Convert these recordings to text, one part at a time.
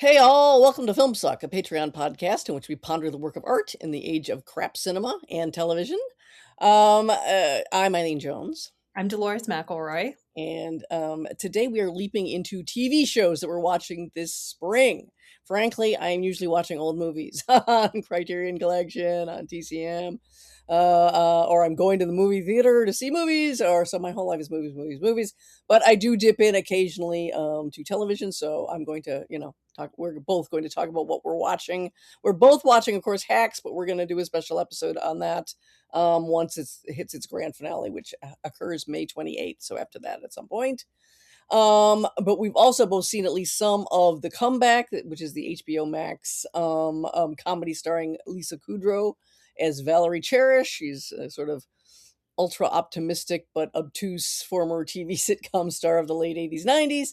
Hey all, welcome to Film Suck, a Patreon podcast in which we ponder the work of art in the age of crap cinema and television. I'm Eileen Jones, I'm Dolores McElroy. and today we are leaping into TV shows that we're watching this spring. Frankly, I'm usually watching old movies on Criterion Collection, on TCM, or I'm going to the movie theater to see movies, or so my whole life is movies. But I do dip in occasionally to television, so I'm going to, talk. We're both going to talk about what we're watching. We're both watching, of course, Hacks, but we're going to do a special episode on that once it hits its grand finale, which occurs May 28th. So after that, at some point. But we've also both seen at least some of The Comeback, which is the HBO Max comedy starring Lisa Kudrow as Valerie Cherish. She's a sort of ultra optimistic but obtuse former TV sitcom star of the late 80s, 90s,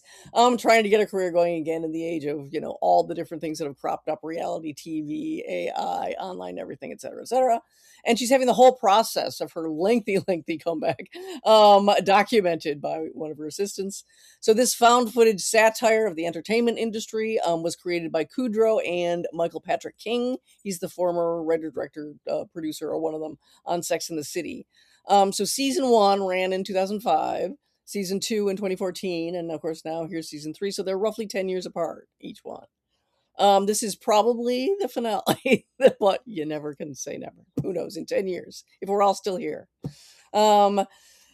trying to get a career going again in the age of, all the different things that have cropped up: reality TV, AI, online, everything, et cetera, et cetera. And she's having the whole process of her lengthy comeback documented by one of her assistants. So this found footage satire of the entertainment industry was created by Kudrow and Michael Patrick King. He's the former writer, director, producer, or one of them on Sex and the City. So season 1 ran in 2005, season 2 in 2014, and of course now here's season 3. So they're roughly 10 years apart, each one. This is probably the finale, but you never can say never. Who knows in 10 years if we're all still here. But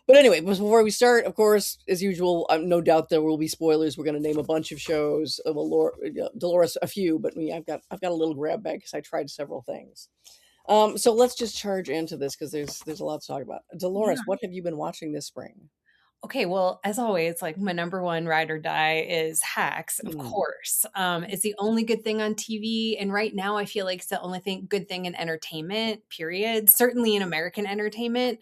anyway, before we start, of course, as usual, no doubt there will be spoilers. We're going to name a bunch of shows. Well, Dolores, a few, but me, I've got a little grab bag because I tried several things. So let's just charge into this because there's a lot to talk about. Dolores, what have you been watching this spring? Okay, well, as always, like my number one ride or die is Hacks, of course. It's the only good thing on TV, and right now I feel like it's the only good thing in entertainment, period. Certainly in American entertainment.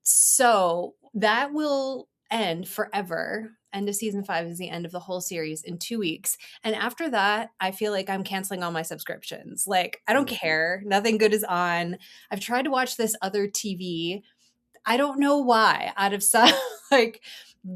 So that will end forever. End of season 5 is the end of the whole series in 2 weeks. And after that, I feel like I'm canceling all my subscriptions. Like, I don't care. Nothing good is on. I've tried to watch this other TV. I don't know why, out of some like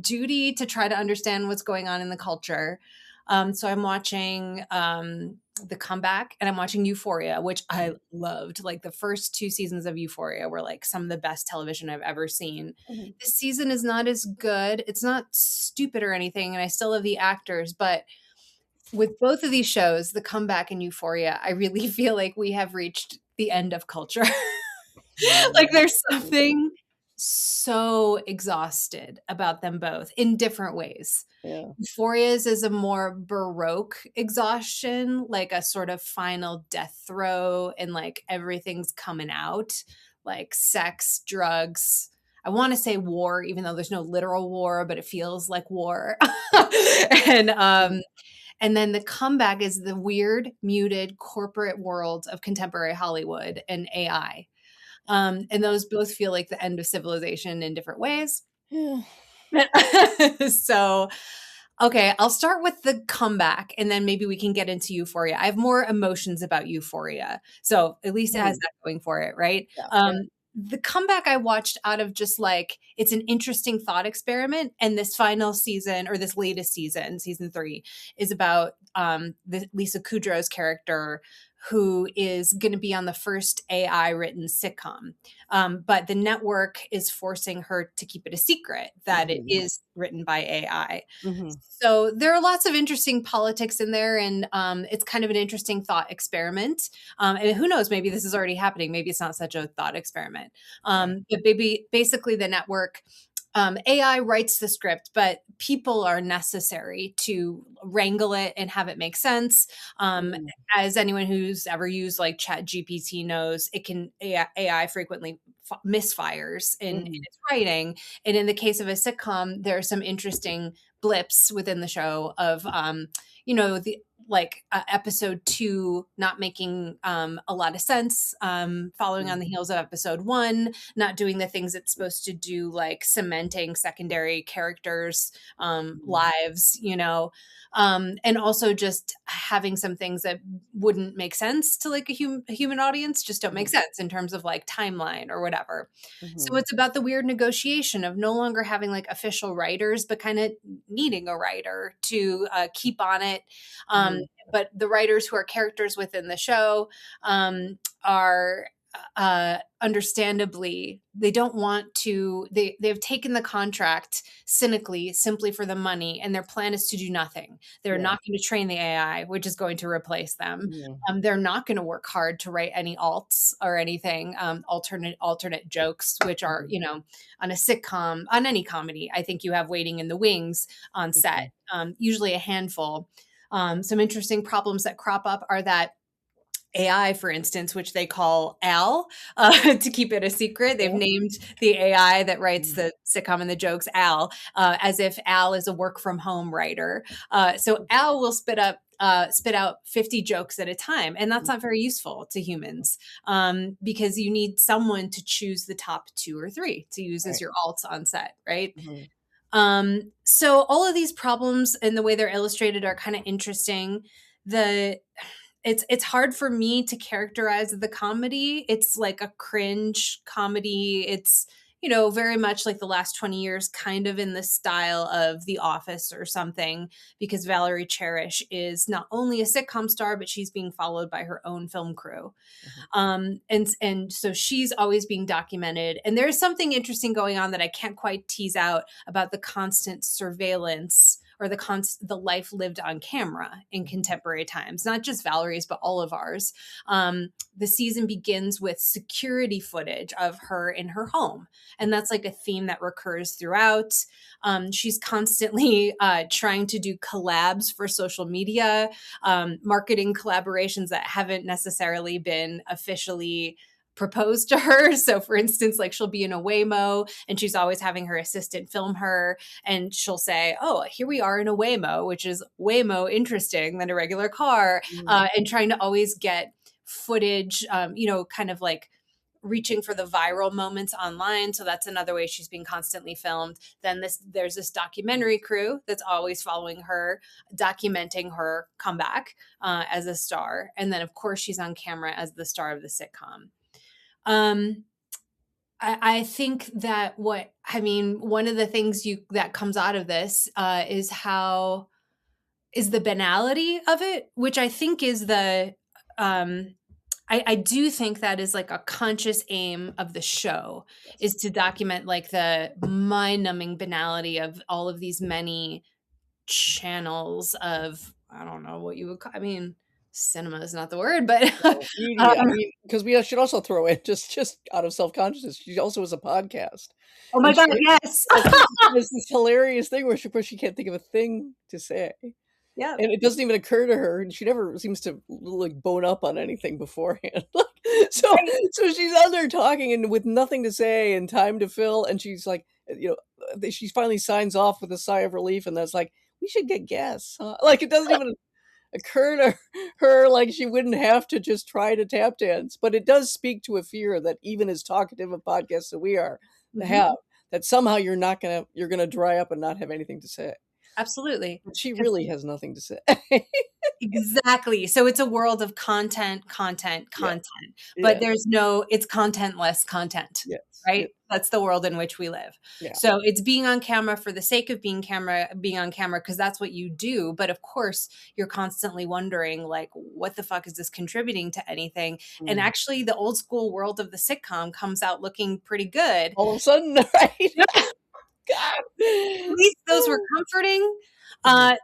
duty to try to understand what's going on in the culture. So I'm watching The Comeback and I'm watching EUPHORIA, which I loved. Like the first 2 seasons of EUPHORIA were like some of the best television I've ever seen. Mm-hmm. This season is not as good. It's not stupid or anything, and I still love the actors, but with both of these shows, The Comeback and EUPHORIA, I really feel like we have reached the end of culture. Like there's something so exhausted about them both in different ways. Yeah. Euphoria's is a more baroque exhaustion, like a sort of final death throw, and like everything's coming out, like sex, drugs. I want to say war, even though there's no literal war, but it feels like war. And then The Comeback is the weird, muted corporate world of contemporary Hollywood and AI. And those both feel like the end of civilization in different ways. Yeah. So, okay, I'll start with The Comeback and then maybe we can get into EUPHORIA. I have more emotions about EUPHORIA. So at least it has that going for it, right? Yeah. The Comeback I watched out of just like, it's an interesting thought experiment. And this final season, or this latest season, season 3, is about Lisa Kudrow's character, who is going to be on the first AI written sitcom. But the network is forcing her to keep it a secret that it is written by AI. Mm-hmm. So there are lots of interesting politics in there, and it's kind of an interesting thought experiment. And who knows, maybe this is already happening. Maybe it's not such a thought experiment. But basically the network, AI writes the script, but people are necessary to wrangle it and have it make sense. As anyone who's ever used like Chat GPT knows, AI frequently misfires in its writing. And in the case of a sitcom, there are some interesting blips within the show of, episode 2 not making a lot of sense, following on the heels of episode 1, not doing the things it's supposed to do, like cementing secondary characters' lives, and also just having some things that wouldn't make sense to like a human audience just don't make sense in terms of like timeline or whatever. whatever. So Mhm. it's about the weird negotiation of no longer having like official writers, but kind of needing a writer to keep on it. Mhm. But the writers who are characters within the show are understandably, they don't want to, they've taken the contract cynically simply for the money, and their plan is to do nothing. They're Yeah. not going to train the AI, which is going to replace them. Mhm. They're not going to work hard to write any alts or anything, alternate jokes, which are, Mhm. you know, on a sitcom, on any comedy, I think you have waiting in the wings on set, Mhm. usually a handful. Some interesting problems that crop up are that AI, for instance, which they call Al, to keep it a secret. They've Yeah. named the AI that writes Mhm. the sitcom and the jokes Al, as if Al is a work from home writer. So Al will spit out 50 jokes at a time, and that's not very useful to humans, because you need someone to choose the top two or three to use as Right. your alts on set, right? Mhm. So all of these problems and the way they're illustrated are kind of interesting. The it's hard for me to characterize the comedy. It's like a cringe comedy. It's, you know, very much like the last 20 years, kind of in the style of The Office or something, because Valerie Cherish is not only a sitcom star, but she's being followed by her own film crew. Mhm. And so she's always being documented, and there's something interesting going on that I can't quite tease out about the constant surveillance or the life lived on camera in contemporary times, not just Valerie's but all of ours. The season begins with security footage of her in her home, and that's like a theme that recurs throughout. She's constantly trying to do collabs for social media, marketing collaborations that haven't necessarily been officially proposed to her. So, for instance, like she'll be in a Waymo and she's always having her assistant film her, and she'll say, "Oh, here we are in a Waymo," which is way more interesting than a regular car, Mhm. and trying to always get footage, you know, kind of like reaching for the viral moments online. So that's another way she's being constantly filmed. Then there's this documentary crew that's always following her, documenting her comeback as a star. And then of course she's on camera as the star of the sitcom. Um, I think that one of the things that comes out of this is the banality of it, which I think is um, I do think that is like a conscious aim of the show, Yes. is to document like the mind-numbing banality of all of these many channels of, I don't know what you would call, I mean, cinema is not the word, but So, media, I mean, because we should also throw in just out of self-consciousness, she also has a podcast, oh my and god, yes. she has this hilarious thing where she can't think of a thing to say. Yep. And it doesn't even occur to her, and she never seems to, like, bone up on anything beforehand. Like, so Right. so she's on there talking and with nothing to say and time to fill, and she's like, she finally signs off with a sigh of relief, and that's like, "We should get guests, huh?" Like, it doesn't even occur to her, like, she wouldn't have to just try to tap dance, but it does speak to a fear that even as talkative of podcasts that we are Mhm. have, that somehow you're gonna dry up and not have anything to say. Absolutely. But she 'Cause really has nothing to say. exactly. So it's a world of content, content, Yeah, content, but yeah, it's contentless content, yes, yeah, right? That's the world in which we live. yeah, So it's being on camera for the sake of being on camera because that's what you do. But of course, you're constantly wondering, like, what the fuck is this contributing to anything? And mm. actually, the old school world of the sitcom comes out looking pretty good. All of a sudden, right? Yeah, at God. least those were comforting. Mhm.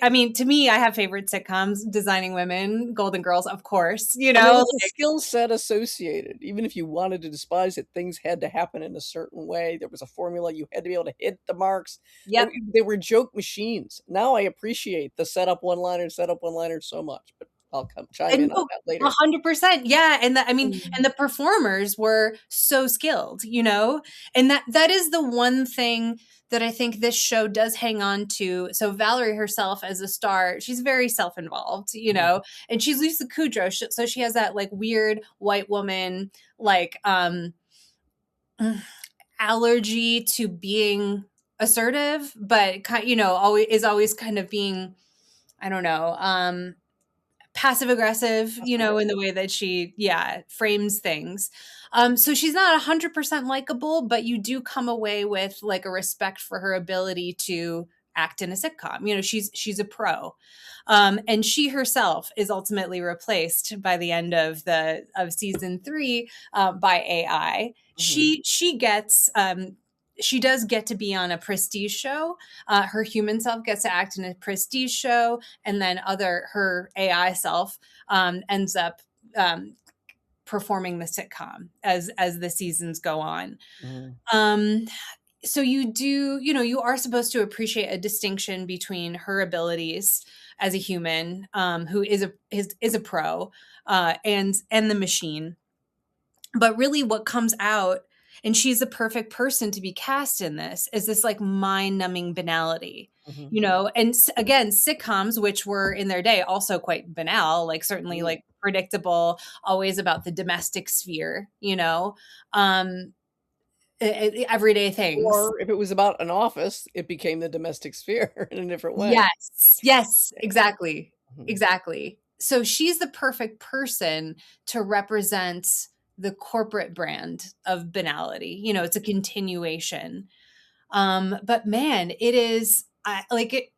I mean, to me, I have favorite sitcoms, Designing Women, Golden Girls, of course, you And there know, was a like, skill set associated. Even if you wanted to despise it, things had to happen in a certain way. There was a formula. You had to be able to hit the marks. yep. They were joke machines. Now I appreciate the setup one-liner so much, but I'll chime And in on no, that later. 100%. Yeah, and I mean, Mm. and the performers were so skilled, you know? And that is the one thing that I think this show does hang on to. So Valerie herself as a star, she's very self-involved, you Mhm. know? And she's Lisa Kudrow, so she has that like weird white woman like allergy to being assertive, but you know, always kind of being, I don't know, passive aggressive, you know, in the way that she, yeah, frames things. So she's not 100% likable, but you do come away with like a respect for her ability to act in a sitcom. You know, she's a pro. And she herself is ultimately replaced by the end of season 3 by AI. Mhm. She does get to be on a prestige show. Her human self gets to act in a prestige show, and then her AI self ends up performing the sitcom as the seasons go on. Mhm. Um, so you are supposed to appreciate a distinction between her abilities as a human, who is a pro, and the machine. But really what comes out, and she's the perfect person to be cast in this, is this like mind-numbing banality. Mhm. And again, sitcoms, which were in their day also quite banal, like certainly Mhm. like predictable, always about the domestic sphere, um everyday things. Or if it was about an office, it became the domestic sphere in a different way. Yes, exactly. Mhm. Exactly. So she's the perfect person to represent the corporate brand of banality. It's a continuation. But man, it is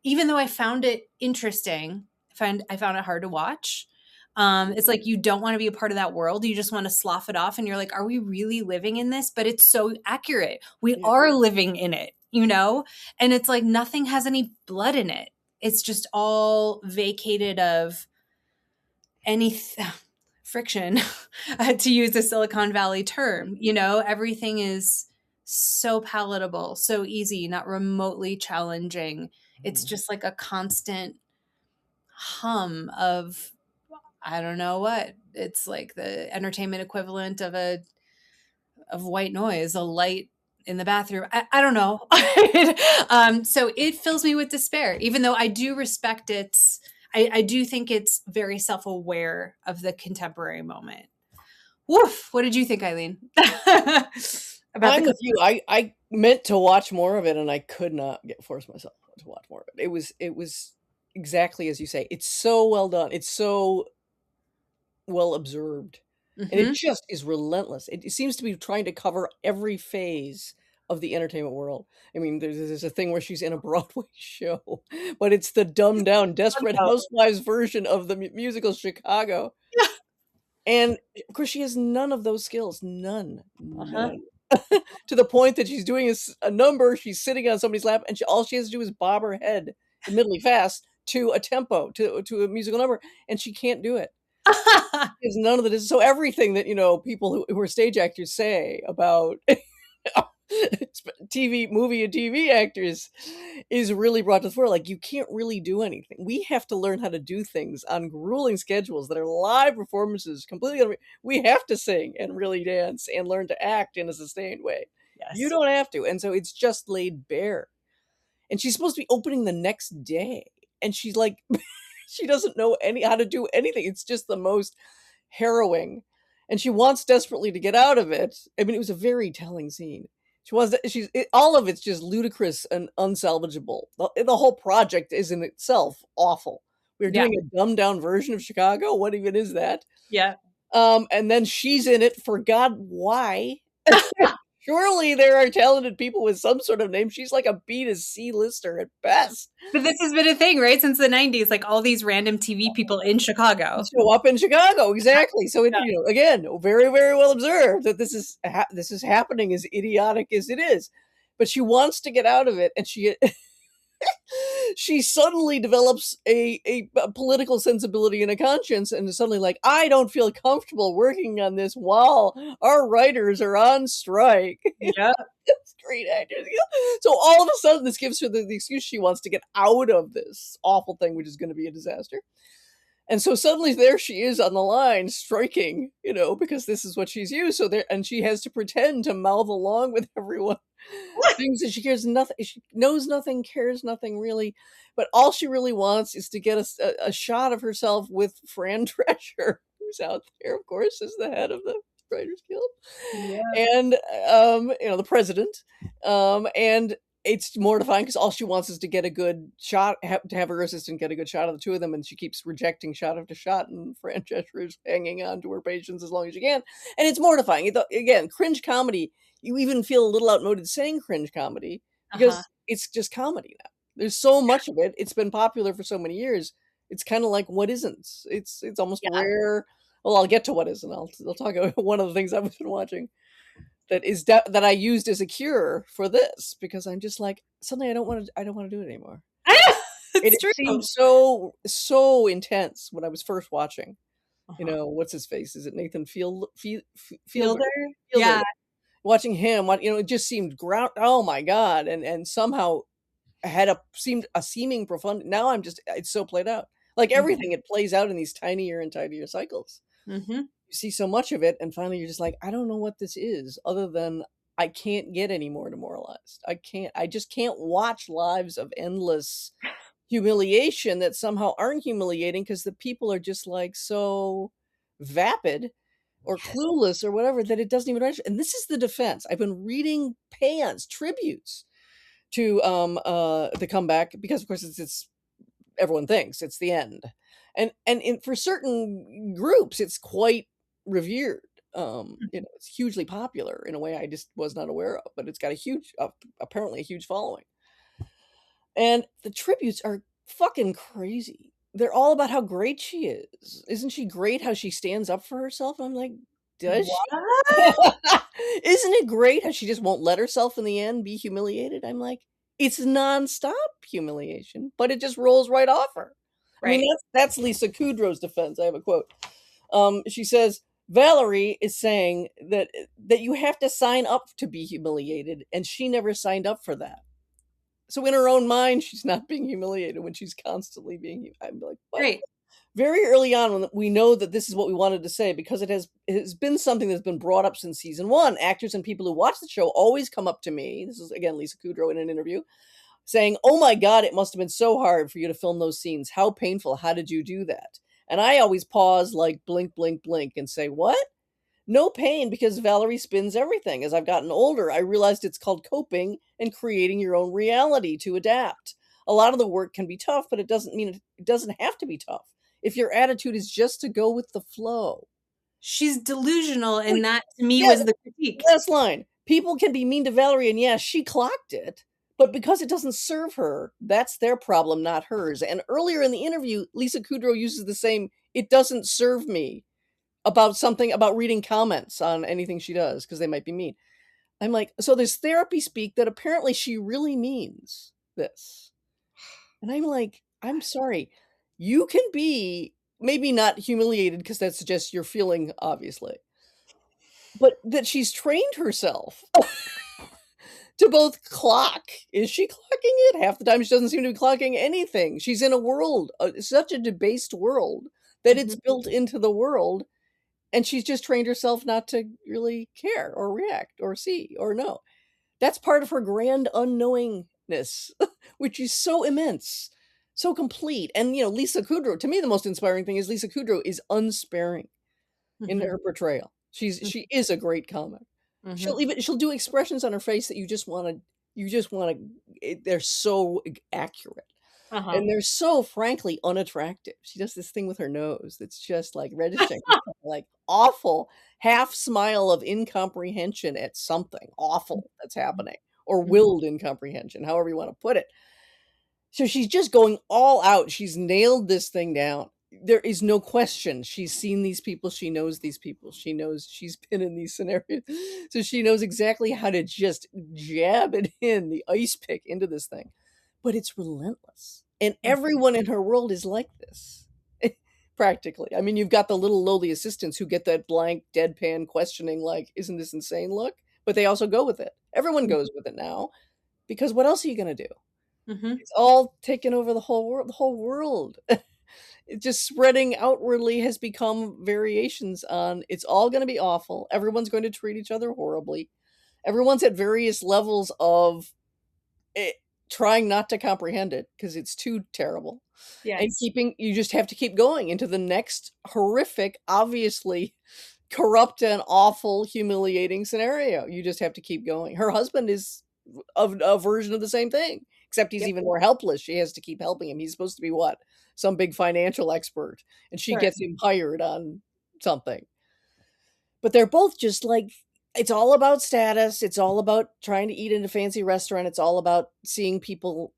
even though I found it interesting, I found it hard to watch. It's like you don't want to be a part of that world. You just want to slough it off, and you're like, are we really living in this? But it's so accurate. We Yeah. are living in it. And it's like nothing has any blood in it. It's just all vacated of any friction, to use a Silicon Valley term. Everything is so palatable, so easy, not remotely challenging. It's Mhm. just like a constant hum of, I don't know what. It's like the entertainment equivalent of white noise, a light in the bathroom. I don't know. So it fills me with despair, even though I do respect its. I do think it's very self aware of the contemporary moment. Woof! What did you think, Eileen? About the I'm with you. I meant to watch more of it, and I could not force myself to watch more of it. It was exactly as you say. It's so well done. It's so well observed, and it Mhm. just is relentless. It seems to be trying to cover every phase of the entertainment world. I mean, there's a thing where she's in a Broadway show, but it's the dumbed down Desperate Housewives version of the musical Chicago. And, of course, she has none of those skills, none, Uh-huh. none. To the point that she's doing a number, she's sitting on somebody's lap, and all she has to do is bob her head, admittedly fast, to a tempo, to a musical number, and she can't do it. There's none of the so everything that, people who are stage actors say about movie and TV actors is really brought to the fore. Like, you can't really do anything. We have to learn how to do things on grueling schedules that are live performances, completely. We have to sing and really dance and learn to act in a sustained way. You Yes. don't have to. And so it's just laid bare. And she's supposed to be opening the next day. And she's like, she doesn't know how to do anything. It's just the most harrowing, and she wants desperately to get out of it. I mean, it was a very telling scene. All of it's just ludicrous and unsalvageable. The whole project is in itself awful. We're Yeah. doing a dumbed down version of Chicago. What even is that? Yeah. And then she's in it for God, why? Surely there are talented people with some sort of name. She's like a B to C lister at best. But this has been a thing, right? Since the 90s, like all these random TV people in Chicago. Show up in Chicago, exactly. So it, Yeah. again, very, very well observed that this is happening, as idiotic as it is. But she wants to get out of it, and she suddenly develops a political sensibility and a conscience, and is suddenly like, I don't feel comfortable working on this while our writers are on strike. Yeah. Great actors. So all of a sudden, this gives her the excuse she wants to get out of this awful thing, which is going to be a disaster. And so suddenly there she is on the line striking, because this is what she's used. And she has to pretend to mouth along with everyone. Things that she knows nothing, cares nothing really. But all she really wants is to get a shot of herself with Fran Drescher, who's out there, of course, is the head of the Writers Guild. Yeah. And, the president. And it's mortifying because all she wants is to get a good shot, to have her assistant get a good shot of the two of them, and she keeps rejecting shot after shot, and Fran Drescher is hanging on to her patience as long as she can, and it's mortifying. Again, cringe comedy, you even feel a little outmoded saying cringe comedy Uh-huh. because it's just comedy now. There's so much of it. It's been popular for so many years. It's kind of like what isn't. It's almost Yeah. rare. Well, I'll get to what isn't. I'll talk about one of the things I've been watching that I used as a cure for this because I'm just like suddenly I don't want to do it anymore. It's It true. seemed so intense when I was first watching. You Uh-huh. know, what's his face? Is it Nathan Fielder? Fielder? Fielder. Yeah. Watching him, it just seemed ground. Oh my god! And somehow had seemed a seeming profund. Now I'm just it's so played out. Like Mhm. everything, it plays out in these tinier and tinier cycles. Mhm. You see so much of it, and finally you're just like, I don't know what this is, other than I can't get any more demoralized. I just can't watch lives of endless humiliation that somehow aren't humiliating because the people are just like so vapid or Yes. clueless or whatever that it doesn't even register. And this is the defense. I've been reading pans, tributes to the comeback because of course it's everyone thinks it's the end. For certain groups it's quite revered. It's hugely popular in a way I just was not aware of, but it's got a huge apparently a huge following. And the tributes are fucking crazy. They're all about how great she is. Isn't she great how she stands up for herself? I'm like, does she? What? Isn't it great how she just won't let herself in the end be humiliated? I'm like, it's nonstop humiliation, but it just rolls right off her. I mean, Right. that's Lisa Kudrow's defense. I have a quote. She says, Valerie is saying that you have to sign up to be humiliated, and she never signed up for that. So in her own mind, she's not being humiliated when she's constantly being. I'm like, what? Right. Very early on, when we know that this is what we wanted to say, because it has been something that's been brought up since season one. Actors and people who watch the show always come up to me. This is again Lisa Kudrow in an interview saying, "Oh my God, it must have been so hard for you to film those scenes. How painful. How did you do that?" And I always pause, like blink, blink, blink, and say, "What? No pain because Valerie spins everything. As I've gotten older, I realized it's called coping and creating your own reality to adapt. A lot of the work can be tough, but it doesn't mean it doesn't have to be tough. If your attitude is just to go with the flow." She's delusional, Wait, and that to me yeah, was the critique. last line. People can be mean to Valerie, and yeah, she clocked it, but because it doesn't serve her, that's their problem, not hers. And earlier in the interview, Lisa Kudrow uses the same, it doesn't serve me, about something about reading comments on anything she does because they might be mean. I'm like, so there's therapy speak that apparently she really means this. And I'm like, I'm sorry. You can be maybe not humiliated because that suggests you're feeling, obviously, but that she's trained herself to both clock. Is she clocking it? Half the time she doesn't seem to be clocking anything. She's in a world, such a debased world, that it's Mhm. built into the world. And she's just trained herself not to really care or react or see or know. That's part of her grand unknowingness, which is so immense, so complete. And, Lisa Kudrow, to me, the most inspiring thing is Lisa Kudrow is unsparing in Mhm. her portrayal. She is a great comic. Mhm. She'll do expressions on her face that they're so accurate. Uh-huh. And they're so frankly unattractive. She does this thing with her nose that's just, like, registering this kinda, like, awful half smile of incomprehension at something awful that's happening, or Mhm. willed incomprehension, however you wanna put it. So she's just going all out. She's nailed this thing down. There is no question. She's seen these people. She knows these people. She knows she's been in these scenarios. So she knows exactly how to just jab it in, the ice pick into this thing. But it's relentless. And Mhm. everyone in her world is like this. Practically. I mean, you've got the little lowly assistants who get that blank, deadpan questioning, like, isn't this insane look? But they also go with it. Everyone Mhm. goes with it now because what else are you going to do? Mhm. It's all taken over the whole world. The whole world. It just spreading outwardly has become variations on it's all going to be awful. Everyone's going to treat each other horribly. Everyone's at various levels of it, trying not to comprehend it because it's too terrible. And Yes. you just have to keep going into the next horrific, obviously corrupt and awful, humiliating scenario. You just have to keep going. Her husband is a version of the same thing, except he's Yep. even more helpless. She has to keep helping him. He's supposed to be what? Some big financial expert, and she Sure. gets him hired on something. But they're both just like, it's all about status. It's all about trying to eat in a fancy restaurant. It's all about seeing people,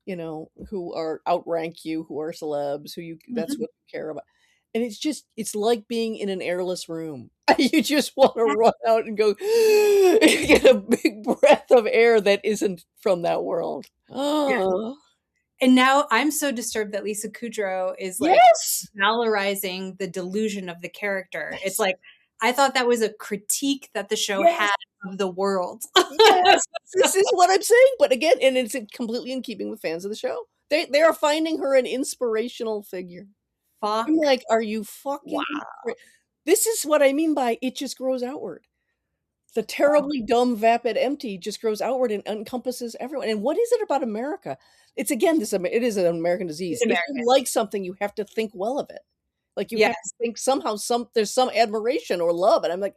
who are outrank you, who are celebs, that's Mhm. what you care about. And it's like being in an airless room. You just want to Yeah. run out and go get a big breath of air that isn't from that world. Yeah. Oh, And now I'm so disturbed that Lisa Kudrow is like yes. valorizing the delusion of the character. It's Yes. like, I thought that was a critique that the show Yes. had of the world. Yes, this is what I'm saying, but again, and it's completely in keeping with fans of the show. They are finding her an inspirational figure. I'm Fuck. like, "Are you fucking Wow. This is what I mean by it just grows outward. The terribly dumb, vapid empty just grows outward and encompasses everyone, and what is it about America? It's again, it is an American disease. It's If you American. like something, you have to think well of it. Like, you have to Yes. think somehow there's some admiration or love, and I'm like,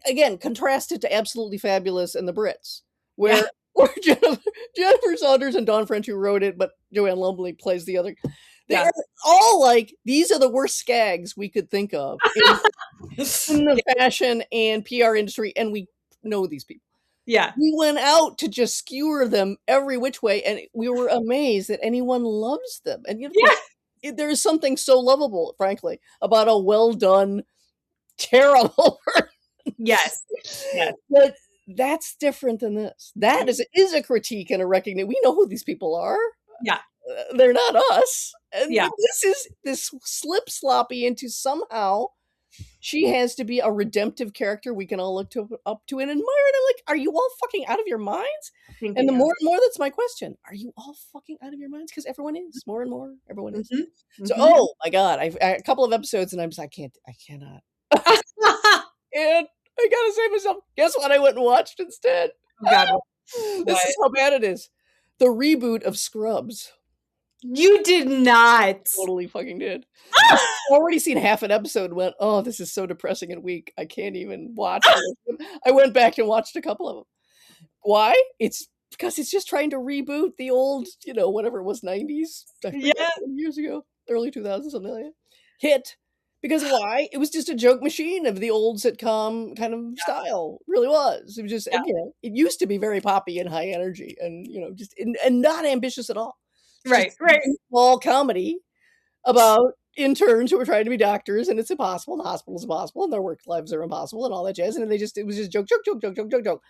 again, contrasted to Absolutely Fabulous and the Brits, Yeah. where Jennifer Saunders and Dawn French, who wrote it, but Joanne Lumley plays the other. They Yeah. are all like, these are the worst skags we could think of in the fashion and PR industry, and we know these people. Yeah. We went out to just skewer them every which way, and we were amazed that anyone loves them. And of Yeah. course, there is something so lovable, frankly, about a well done, terrible Yes. Yes. But that's different than this. That is a critique and a recognition. We know who these people are. Yeah. They're not us. And Yeah. this is this slip sloppy into somehow she has to be a redemptive character we can all look up to and admire. And I'm like, are you all fucking out of your minds? Thank And the you. more and more, that's my question. Are you all fucking out of your minds? Because everyone is. More and more, everyone is. Mhm. So, Mhm. oh my God, a couple of episodes and I'm just, I cannot. And I gotta say to myself, guess what I went and watched instead? Oh God. This What? is how bad it is. The reboot of Scrubs. You did not. Totally fucking did. Already seen half an episode and went, oh, this is so depressing and weak. I can't even watch it. I went back and watched a couple of them. Why? It's because it's just trying to reboot the old, whatever it was, 90s. I forget, Yeah. years ago, early 2000s, something like that. Hit. Because why? It was just a joke machine of the old sitcom kind of style. It really was. It was just, Yeah. it used to be very poppy and high energy and, just, and not ambitious at all. It's Right. just Right. small comedy about interns who are trying to be doctors, and it's impossible. The hospital's impossible, and their work lives are impossible, and all that jazz. And it was just joke, joke, joke, joke, joke, joke, joke.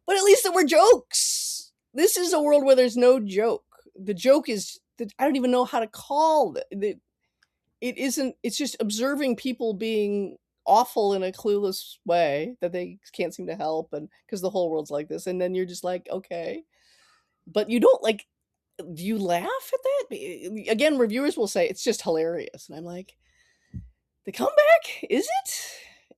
But at least there were jokes. This is a world where there's no joke. The joke is that I don't even know how to call it. It isn't. It's just observing people being awful in a clueless way that they can't seem to help, and because the whole world's like this, and then you're just like, okay, but you don't like. Do you laugh at that? Again, reviewers will say it's just hilarious, and I'm like, the comeback is it?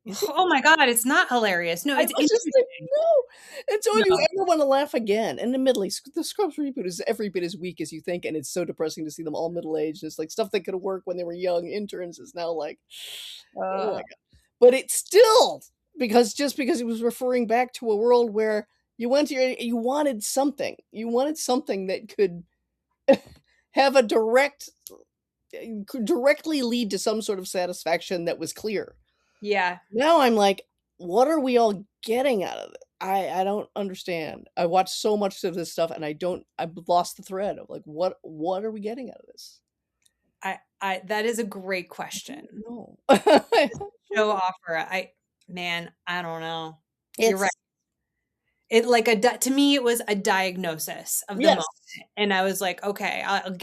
Is it? Oh my God. It's not hilarious. No, I it's was just like, interesting. no. And so if you No. ever want to laugh again, and admittedly, the Scrubs reboot is every bit as weak as you think, and it's so depressing to see them all middle aged. It's like stuff that could have worked when they were young interns is now like, oh my God. But it's still because it was referring back to a world where you you wanted something. You wanted something that could have a could directly lead to some sort of satisfaction that was clear. Yeah. Now I'm like, what are we all getting out of it? I don't understand. I watched so much of this stuff and I've lost the thread of like, what are we getting out of this? That is a great question. No. Show offer. I don't know. You're right. It to me, it was a diagnosis of the Yes. moment. And I was like, okay,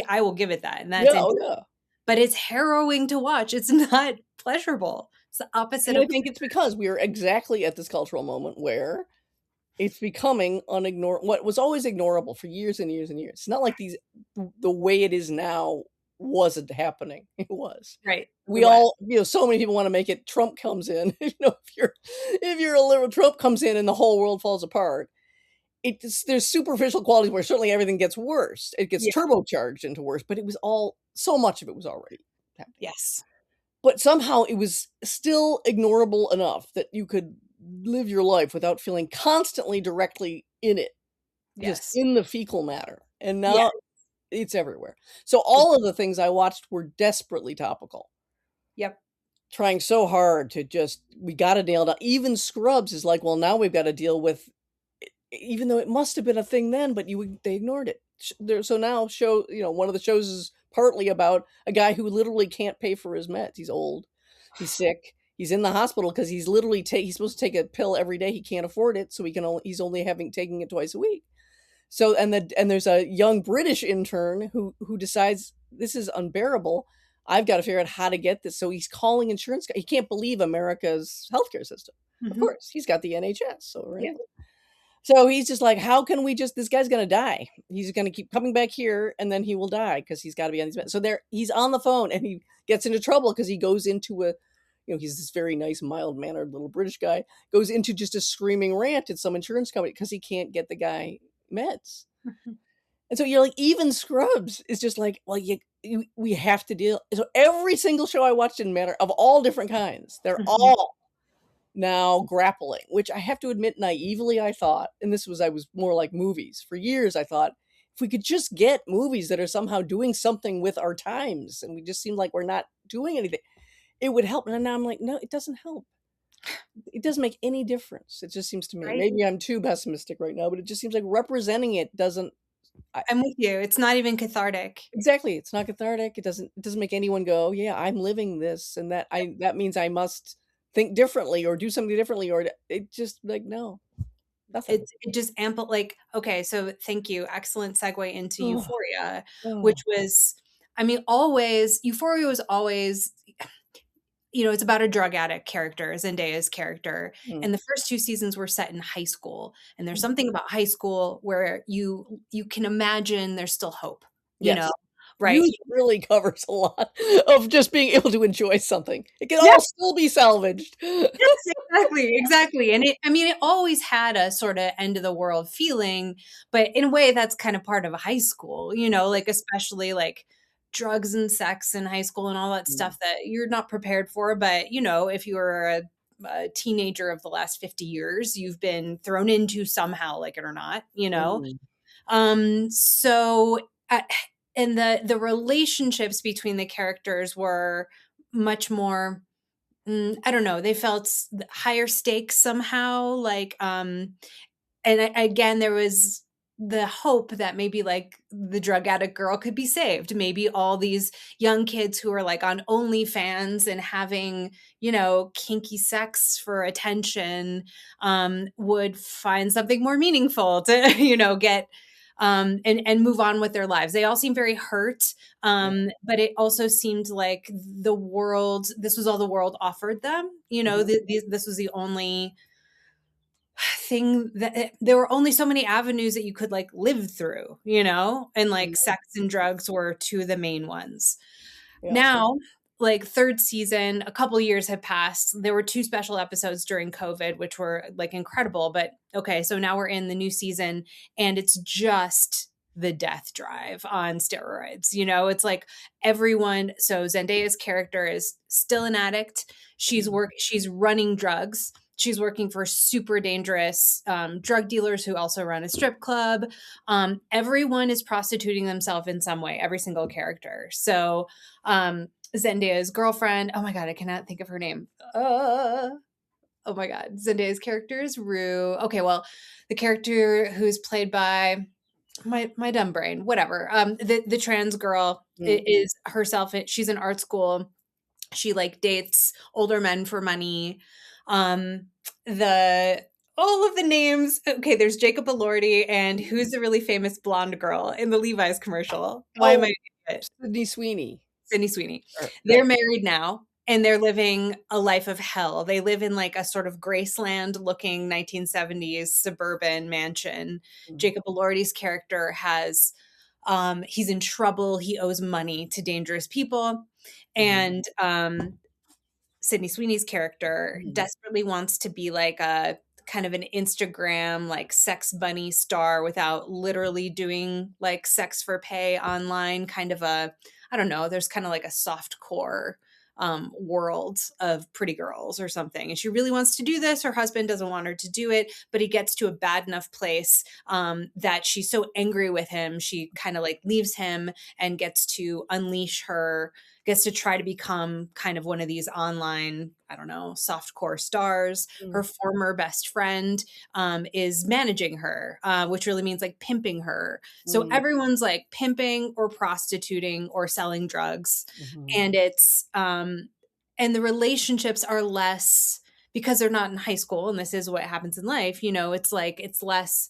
I will give it that. And that's it. Yeah. But it's harrowing to watch. It's not pleasurable. It's the opposite And of I think it's because we are exactly at this cultural moment where it's becoming what was always ignorable for years and years and years. It's not like the way it is now wasn't happening. It was. right. We all, so many people want to make it Trump comes in. If you're a liberal, Trump comes in and the whole world falls apart. There's superficial qualities where certainly everything gets worse. It gets turbocharged into worse, but so much of it was already happening. Yes. But somehow it was still ignorable enough that you could live your life without feeling constantly directly in it. just Yes. in the fecal matter, and Yeah. now it's everywhere. So all of the things I watched were desperately topical, Yep. trying so hard to just we gotta nail it. Even Scrubs is like, well, now we've gotta deal with even though it must have been a thing then, but they ignored it. So now one of the shows is partly about a guy who literally can't pay for his meds. He's old, he's sick, he's in the hospital because he's supposed to take a pill every day. He can't afford it, so he's only having taking it twice a week. So and there's a young British intern who decides this is unbearable. I've got to figure out how to get this. So he's calling insurance. He can't believe America's healthcare system. Of Mhm. course, he's got the NHS. So right. Yeah. So he's just like, how can we just this guy's gonna die. He's gonna keep coming back here and then he will die because he's gotta be on these meds. So he's on the phone and he gets into trouble because he goes into he's this very nice, mild-mannered little British guy, goes into just a screaming rant at some insurance company because he can't get the guy meds. Mhm. And so you're like, even Scrubs is just like, well, we have to deal. So every single show I watched didn't matter of all different kinds. They're Mhm. all now grappling, which I have to admit naively I thought, and I was more like movies. For years I thought if we could just get movies that are somehow doing something with our times and we just seem like we're not doing anything, it would help. And now I'm like, no, it doesn't help. It doesn't make any difference. It just seems to me. Right? Maybe I'm too pessimistic right now, but it just seems like representing it doesn't I, I'm with you. It's not even cathartic. exactly. It's not cathartic. It doesn't make anyone go, yeah, I'm living this and that means I must think differently or do something differently or it just like no. Nothing. It just ample like, okay, so thank you. Excellent segue into Oh, Euphoria, which oh. was I mean, always Euphoria was always it's about a drug addict character, Zendaya's character, Mm, and the first 2 seasons were set in high school, and there's mm. something about high school where you can imagine there's still hope, you know, Yes. right? Youth really covers a lot of just being able to enjoy something. It can Yeah. all still be salvaged. Yes, exactly, exactly, and I mean, it always had a sorta end of the world feeling, but in a way that's kind of part of a high school, like, especially, like, drugs and sex in high school and all that Mm, stuff that you're not prepared for, but, if you were a teenager of the last 50 years, you've been thrown into somehow, like it or not, you know? mhm, So, and the relationships between the characters were much more I don't know, they felt higher stakes somehow, like, and again, there was the hope that maybe like the drug addict girl could be saved. Maybe all these young kids who are like on OnlyFans and having, kinky sex for attention, would find something more meaningful to, get and move on with their lives. They all seem very hurt, yeah, but it also seemed like the world. This was all the world offered them. mhm, This was the only thing that there were only so many avenues that you could like live through, and like mhm, sex and drugs were two of the main ones. yeah, Now, like third season, a couple years had passed. There were 2 special episodes during COVID, which were like incredible. But okay, so now we're in the new season and it's just the death drive on steroids. It's like everyone. So Zendaya's character is still an addict. mhm, She's running drugs. She's working for super dangerous drug dealers who also run a strip club. Everyone is prostituting themselves in some way, every single character. So Zendaya's girlfriend. Oh my god, I cannot think of her name. Oh my god, Zendaya's character is Rue. Okay, well, the character who's played by my dumb brain, whatever. The trans girl mm, is herself. She's in art school. She like dates older men for money. Um, the all of the names. Okay, there's Jacob Elordi, and who's the really famous blonde girl in the Levi's commercial? Why am oh, I it? Sydney Sweeney, Sydney Sweeney. yeah, They're married now and they're living a life of hell. They live in like a sort of Graceland looking 1970s suburban mansion. mhm, Jacob Elordi's character has he's in trouble. He owes money to dangerous people. mhm, And Sydney Sweeney's character mhm, desperately wants to be like a kind of an Instagram like sex bunny star without literally doing like sex for pay online, kind of a I don't know, there's kind of like a soft core world of pretty girls or something. And she really wants to do this. Her husband doesn't want her to do it, but he gets to a bad enough place that she's so angry with him. She kind of like leaves him and gets to unleash her, gets to try to become kind of one of these online, I don't know, softcore stars. Her former best friend is managing her, which really means like pimping her. So everyone's like pimping or prostituting or selling drugs. And and the relationships are less, because they're not in high school, and this is what happens in life, it's like it's less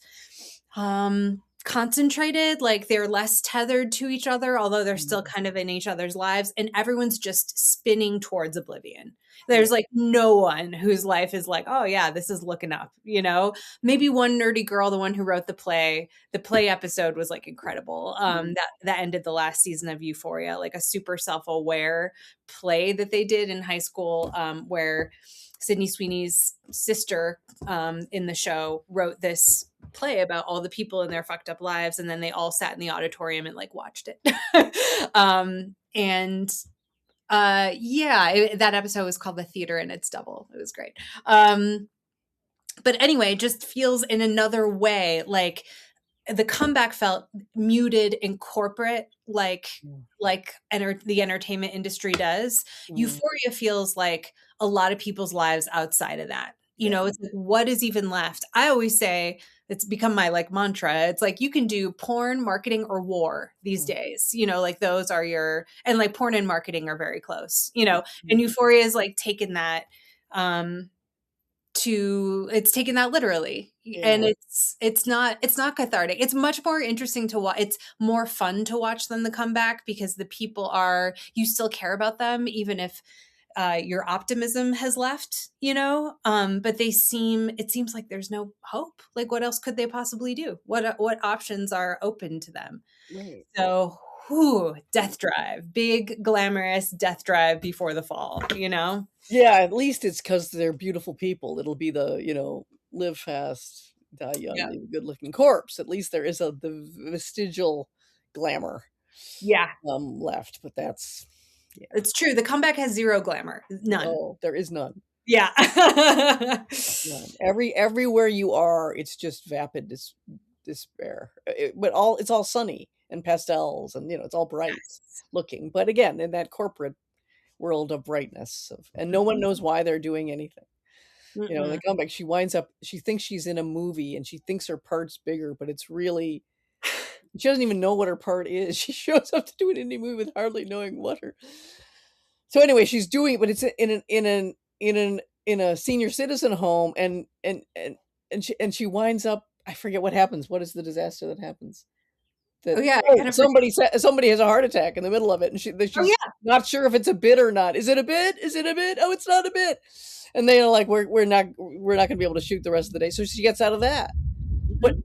concentrated, like they're less tethered to each other, although they're still kind of in each other's lives, and everyone's just spinning towards oblivion. There's like no one whose life is like, oh yeah, this is looking up, maybe one nerdy girl, the one who wrote the play episode was like incredible. That ended the last season of Euphoria, like a super self-aware play that they did in high school, where Sydney Sweeney's sister in the show wrote this play about all the people in their fucked up lives, and then they all sat in the auditorium and like watched it. That episode was called The Theater and Its Double. It was great. But anyway, it just feels in another way like the comeback felt muted and corporate, like the entertainment industry does. Euphoria feels like a lot of people's lives outside of that. It's like, what is even left? I always say, it's become my like mantra. It's like you can do porn, marketing, or war these days. Like those are and like porn and marketing are very close. And Euphoria is like taken that it's taken that literally. And it's not cathartic. It's much more interesting to watch. It's more fun to watch than the comeback, because the people you still care about them, even if your optimism has left, but it seems like there's no hope. Like what else could they possibly do? What options are open to them? Right. So death drive, big glamorous death drive before the fall, Yeah, at least it's because they're beautiful people. It'll be the, live fast, die young, leave a good-looking corpse. At least there is the vestigial glamour left, but that's... Yeah. It's true. The comeback has zero glamour. None. Oh, there is none. Yeah. None. Everywhere you are, it's just vapid despair. But it's all sunny and pastels, and it's all bright looking. But again, in that corporate world of brightness, and no one knows why they're doing anything. The comeback, she winds up, she thinks she's in a movie, and she thinks her part's bigger, but it's really... She doesn't even know what her part is. She shows up to do an indie movie with hardly knowing what her... So anyway, she's doing it, but it's in a senior citizen home, and she winds up... I forget what happens. What is the disaster that happens? Somebody has a heart attack in the middle of it, and she's not sure if it's a bit or not. Is it a bit? Is it a bit? Oh, it's not a bit. And they're like, we're not going to be able to shoot the rest of the day. So she gets out of that. But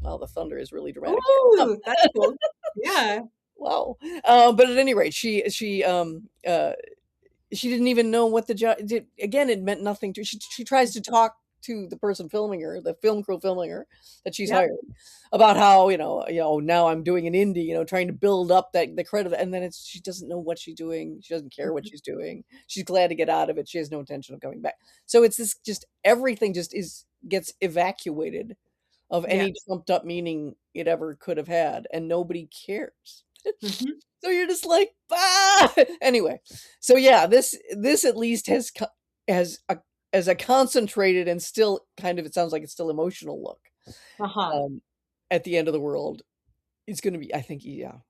wow, the thunder is really dramatic. Ooh, that's cool. Yeah. Wow. But at any rate, she didn't even know what the job did. Again, it meant nothing to her. She tries to talk to the person filming her, the film crew filming her, that she's hired, about how, now I'm doing an indie, trying to build up the credit. And then she doesn't know what she's doing. She doesn't care what she's doing. She's glad to get out of it. She has no intention of coming back. So it's this, just everything just gets evacuated of any trumped up meaning it ever could have had, and nobody cares. So you're just like, bah! Anyway, so yeah, this at least has a concentrated and still kind of, it sounds like it's still emotional look at the end of the world. It's going to be, I think,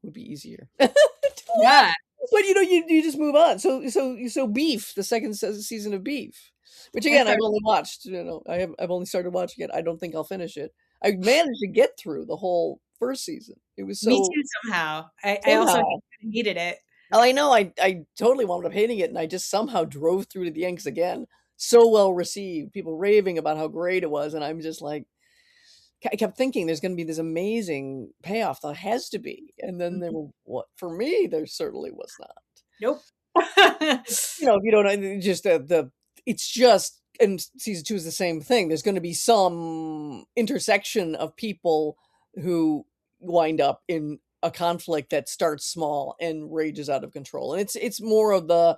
would be easier. Yeah. But you just move on. So Beef, the second season of Beef, which again I've only watched. I've only started watching it. I don't think I'll finish it. I managed to get through the whole first season. It was me too somehow. I also hated it. Well, I know I totally wound up hating it, and I just somehow drove through to the end, because again, so well received, people raving about how great it was, and I'm just like, I kept thinking there's going to be this amazing payoff. There has to be, and then for me, there certainly was not. Nope. If you don't, just it's just, and season 2 is the same thing. There's going to be some intersection of people who wind up in a conflict that starts small and rages out of control, and it's more of the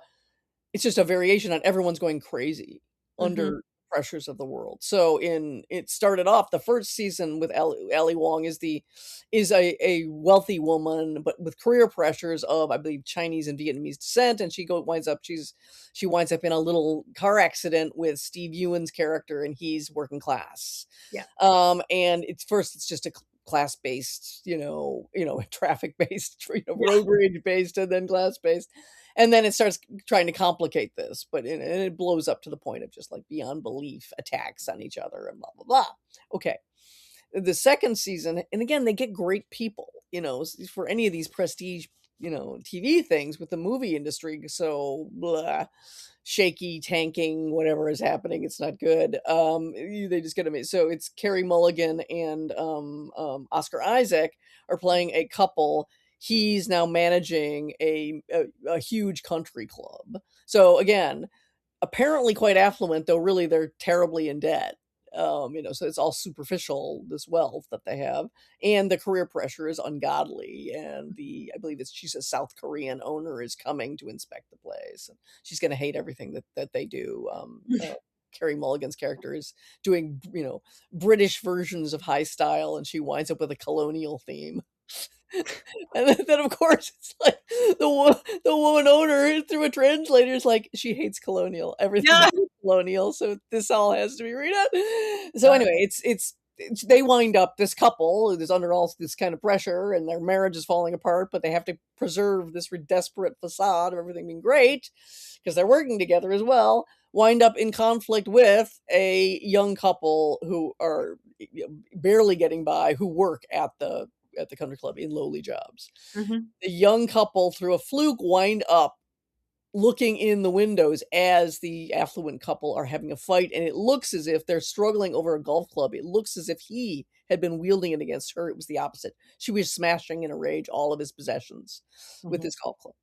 it's just a variation on everyone's going crazy Mhm. under pressures of the world. So it started off the first season with Ali Wong is a wealthy woman, but with career pressures of, I believe, Chinese and Vietnamese descent, and she winds up in a little car accident with Steve Ewan's character, and he's working class. Yeah. And it's just a class based, traffic based, Yeah. road rage based, and then class based, and then it starts trying to complicate this, but it blows up to the point of just like beyond belief attacks on each other and blah blah blah. Okay, the second season, and again, they get great people, for any of these prestige, TV things with the movie industry. So, blah, shaky, tanking, whatever is happening, it's not good. They just get amazing. So it's Carey Mulligan and Oscar Isaac are playing a couple. He's now managing a huge country club. So again, apparently quite affluent, though really they're terribly in debt. So it's all superficial, this wealth that they have, and the career pressure is ungodly. And I believe she's a South Korean owner is coming to inspect the place, and she's going to hate everything that they do. Carey Mulligan's character is doing, British versions of high style, and she winds up with a colonial theme. And then, of course, it's like the woman owner through a translator is like, she hates colonial, everything to Yeah. do with colonial, so this all has to be redone. So Yeah. anyway, they wind up, this couple is under all this kind of pressure, and their marriage is falling apart, but they have to preserve this desperate facade of everything being great because they're working together as well. Wind up in conflict with a young couple who are barely getting by, who work at the country club in lowly jobs. Mhm. The young couple, through a fluke, wind up looking in the windows as the affluent couple are having a fight, and it looks as if they're struggling over a golf club. It looks as if he had been wielding it against her. It was the opposite. She was smashing in a rage all of his possessions with Mhm. this golf club.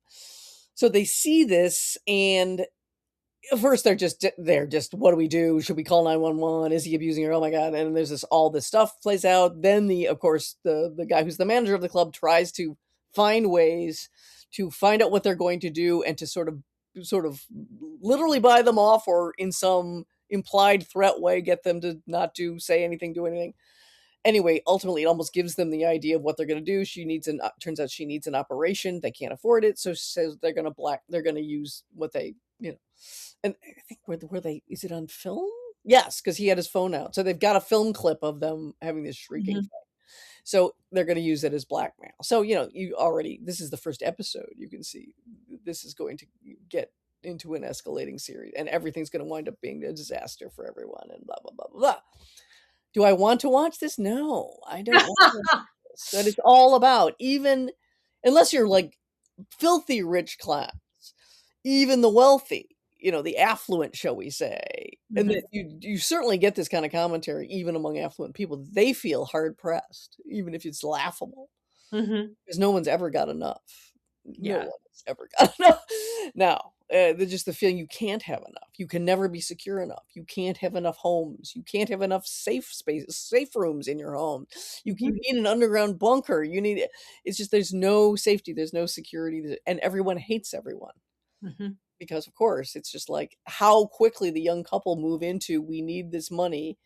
So they see this, and at first they're just, what do we do? Should we call 911? Is he abusing her? Oh my god. And there's all this stuff plays out. Then of course, the guy who's the manager of the club tries to find ways to find out what they're going to do, and to sort of literally buy them off, or in some implied threat way get them to not to say anything, do anything. Anyway, ultimately it almost gives them the idea of what they're going to do. Turns out she needs an operation. They can't afford it, so she says they're going to use what they, and I think where they, is it on film? Yes, because he had his phone out. So they've got a film clip of them having this shrieking Mhm. fight. So they're going to use it as blackmail. So, this is the first episode. You can see this is going to get into an escalating series, and everything's going to wind up being a disaster for everyone, and blah, blah, blah, blah, blah. Do I want to watch this? No, I don't want to watch this. That it's all about, even unless you're like filthy rich class, even the wealthy, the affluent, shall we say, and Mhm. that you certainly get this kind of commentary even among affluent people. They feel hard pressed, even if it's laughable, Mhm. because no one's ever got enough. No Yeah. one has ever got enough. Now, just the feeling you can't have enough. You can never be secure enough. You can't have enough homes. You can't have enough safe rooms in your home. You Mhm. need an underground bunker. It's just, there's no safety, there's no security, and everyone hates everyone. Mhm. Because of course, it's just like how quickly the young couple move into, we need this money.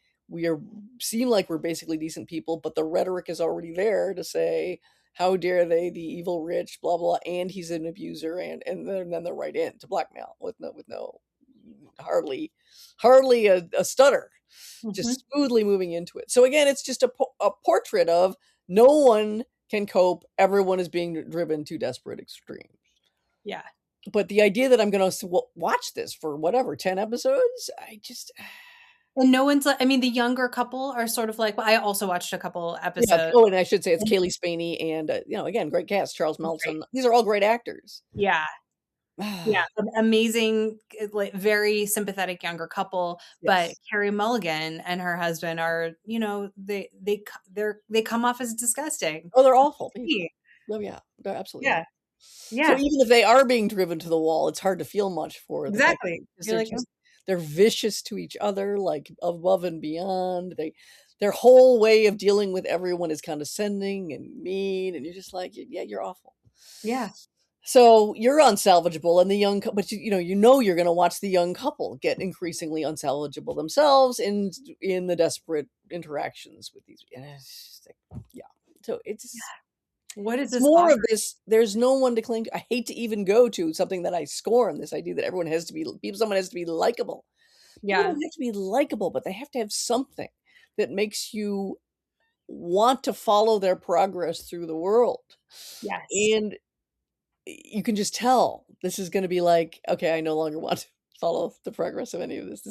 Seem like we're basically decent people, but the rhetoric is already there to say, how dare they, the evil rich, blah blah, and he's an abuser, and then they're right in to blackmail with no hardly a stutter, Mhm. just smoothly moving into it. So again, it's just a portrait of no one can cope. Everyone is being driven to desperate extremes. Yeah. But the idea that I'm gonna watch this for whatever, 10 episodes, I just And no one's I mean, the younger couple are sort of like well, I also watched a couple yeah. episodes. Oh, and I should say it's And Kaylee Spaney and, again, great cast, Charles great. Melton. These are all great actors. Yeah. Yeah, an amazing, like, very sympathetic younger couple, but Yes. Carey Mulligan and her husband are, they come off as disgusting. Oh, they're awful people. Oh, yeah. They're absolutely Yeah, awful. So yeah, even if they are being driven to the wall, it's hard to feel much for the type, exactly. because You're like, "Oh, they're vicious to each other, like, above and beyond. Their whole way of dealing with everyone is condescending and mean, and you're just like, "Yeah, you're awful." yeah." So you're unsalvageable, and the young, but you're going to watch the young couple get increasingly unsalvageable themselves in the desperate interactions with these. And it's just like, yeah. So What is it's this more offer? of this. There's no one to cling to. I hate to even go to something that I scorn. This idea that someone has to be likable. People Yeah. don't have to be likable, but they have to have something that makes you want to follow their progress through the world. Yes. And you can just tell this is going to be like, okay, I no longer want to follow the progress of any of this.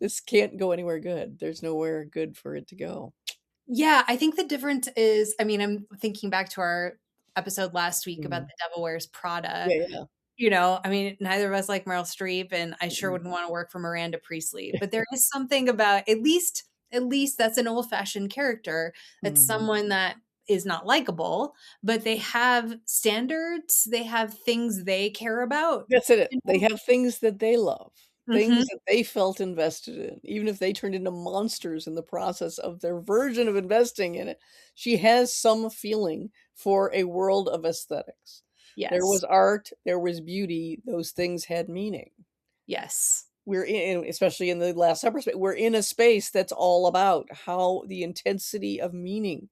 This can't go anywhere good. There's nowhere good for it to go. Yeah, I think the difference is, I mean, I'm thinking back to our episode last week about Mhm. The Devil Wears Prada. Yeah, yeah. I mean, neither of us like Meryl Streep, and I sure Mhm. wouldn't want to work for Miranda Priestley. But there is something about at least that's an old-fashioned character. It's Mhm. someone that is not likable, but they have standards, they have things they care about. That's it. You They know? have things that they love, things Mhm. that they felt invested in, even if they turned into monsters in the process of their version of investing in it. She has some feeling for a world of aesthetics. There Yes. was art, there was beauty, those things had meaning. Yes. We're especially in the Last Supper space, we're in a space that's all about how the intensity of meaning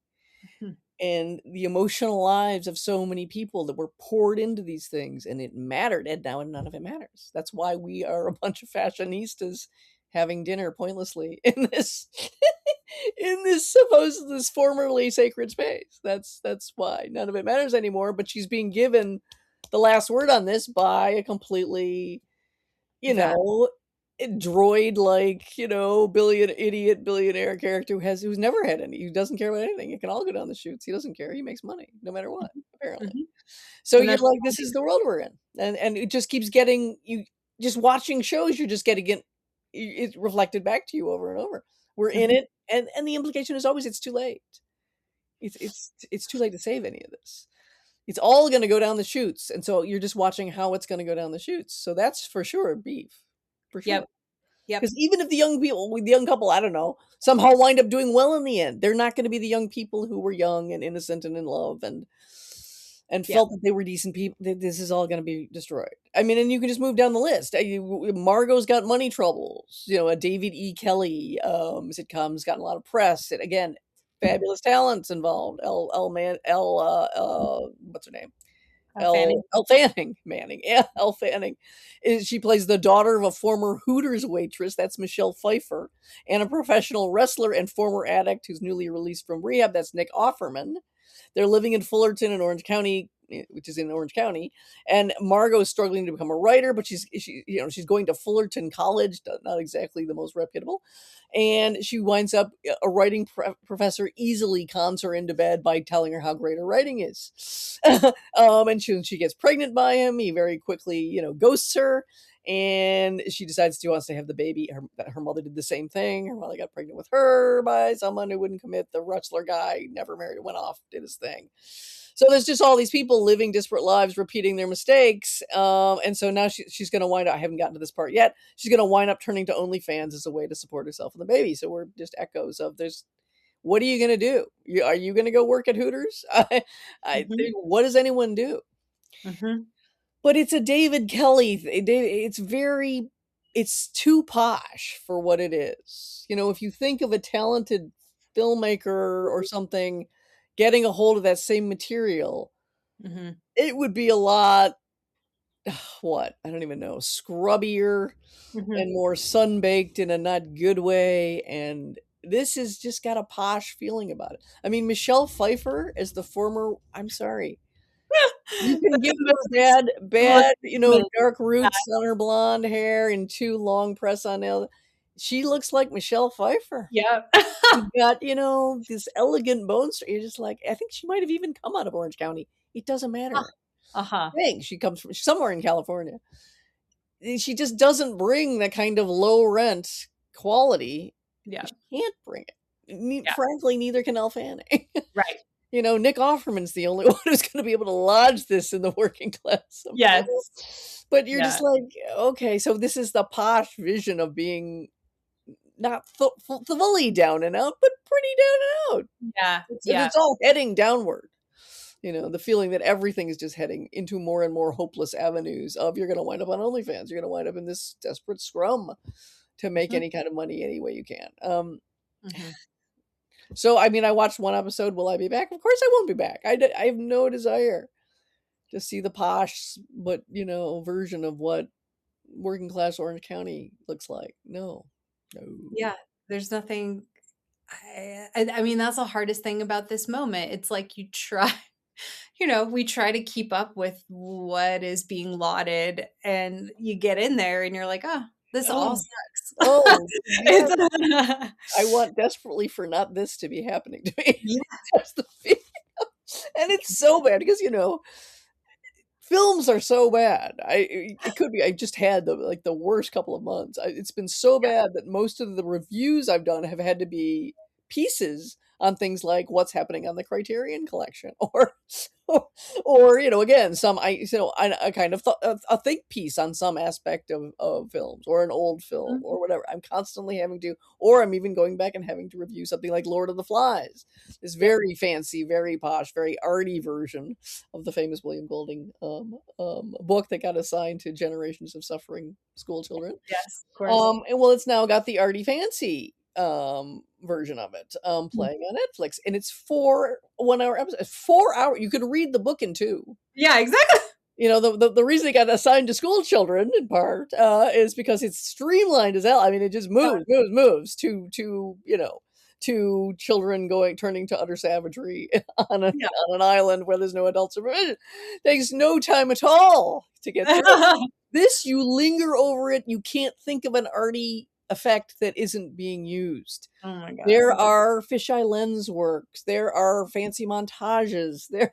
Mhm. and the emotional lives of so many people that were poured into these things, and it mattered, and now none of it matters. That's why we are a bunch of fashionistas having dinner pointlessly in this this formerly sacred space. That's why none of it matters anymore, but she's being given the last word on this by a completely, you Va know, droid like, billionaire character who's never had any, who doesn't care about anything. It can all go down the chutes. He doesn't care. He makes money no matter what, Mhm. apparently. Mhm. So And you're that's like, this is the world we're in. And it just keeps getting you just watching shows, you're just getting it reflected back to you over and over. We're in Mhm. it, and the implication is always it's too late. It's too late to save any of this. It's all gonna go down the chutes, and so you're just watching how it's gonna go down the chutes. So that's for sure beef. For sure. Yep. Yep. Because even if the young people, with the young couple, I don't know, somehow wind up doing well in the end, they're not going to be the young people who were young and innocent and in love and Yep. felt that they were decent people. This is all going to be destroyed. I mean, and you can just move down the list. Margot's Got Money Troubles. A David E. Kelley sitcom's gotten a lot of press. And again, fabulous talents involved. What's her name? Fanning. Elle Fanning Manning. Yeah, Elle Fanning. She plays the daughter of a former Hooters waitress. That's Michelle Pfeiffer. And a professional wrestler and former addict who's newly released from rehab. That's Nick Offerman. They're living in Fullerton in Orange County, which is in Orange County. And Margot is struggling to become a writer, but she's going to Fullerton College, not exactly the most reputable. And she winds up a writing professor easily cons her into bed by telling her how great her writing is. And she gets pregnant by him. He very quickly, ghosts her, and she decides she wants to have the baby. Her mother did the same thing. Her mother got pregnant with her by someone who wouldn't commit. The wrestler guy never married, went off, did his thing. So there's just all these people living disparate lives, repeating their mistakes. And so now she's going to wind up, I haven't gotten to this part yet. She's going to wind up turning to OnlyFans as a way to support herself and the baby. So we're just echoes of what are you going to do? Are you going to go work at Hooters? I Mhm. think, what does anyone do? Mhm. But it's a David Kelley. It's too posh for what it is. If you think of a talented filmmaker or something getting a hold of that same material, Mhm. it would be a lot, what? I don't even know, scrubbier Mhm. and more sun-baked in a not good way, and this has just got a posh feeling about it. I mean, Michelle Pfeiffer as the former I'm sorry. You can give her That's the most bad, human. dark Yeah. roots on her blonde hair and too long press-on nails. She looks like Michelle Pfeiffer. Yep. You got, this elegant bone you're just like, I think she might have even come out of Orange County. It doesn't matter. Uh-huh. Dang, she comes from somewhere in California. She just doesn't bring that kind of low rent quality. Yeah. She can't bring it. Yeah. Frankly, neither can Elle Fanning. Right. Nick Offerman's the only one who's going to be able to lodge this in the working class somehow. Yes. But you're Yeah. just like, okay, so this is the posh vision of being not fully down and out, but pretty down and out. Yeah. And Yeah. it's all heading downward. The feeling that everything is just heading into more and more hopeless avenues of you're going to wind up on OnlyFans. You're going to wind up in this desperate scrum to make Mhm. any kind of money any way you can. Mhm. So, I mean, I watched one episode. Will I be back? Of course I won't be back. I have no desire to see the posh, but, version of what working class Orange County looks like. No. No. Yeah, there's nothing. I mean, that's the hardest thing about this moment. It's like you try, we try to keep up with what is being lauded, and you get in there and you're like, oh, this all Oh, sucks. oh, yeah. It's, I want desperately for not this to be happening to me. yeah. That's the feeling. And it's so bad because, films are so bad. It could be I just had the worst couple of months. It's been so bad that most of the reviews I've done have had to be pieces on things like what's happening on the Criterion Collection, or again a kind of a think piece on some aspect of films or an old film Mhm. or whatever. I'm constantly having to, or I'm even going back and having to review something like Lord of the Flies, this Yep. very fancy, very posh, very arty version of the famous William Golding book that got assigned to generations of suffering school children. Yes, of course. And well, it's now got the arty fancy version of it Mm. playing on Netflix, and it's 4 1-hour episodes. 4 hour. You could read the book in two. Yeah, exactly. The reason it got assigned to school children in part is because it's streamlined as hell. I mean, it just Yeah, moves to children turning to utter savagery yeah. on an island where there's no adult supervision. Takes no time at all to get through. This, you linger over it. You can't think of an arty effect that isn't being used. Oh my There god. are fisheye lens works. There are fancy montages. There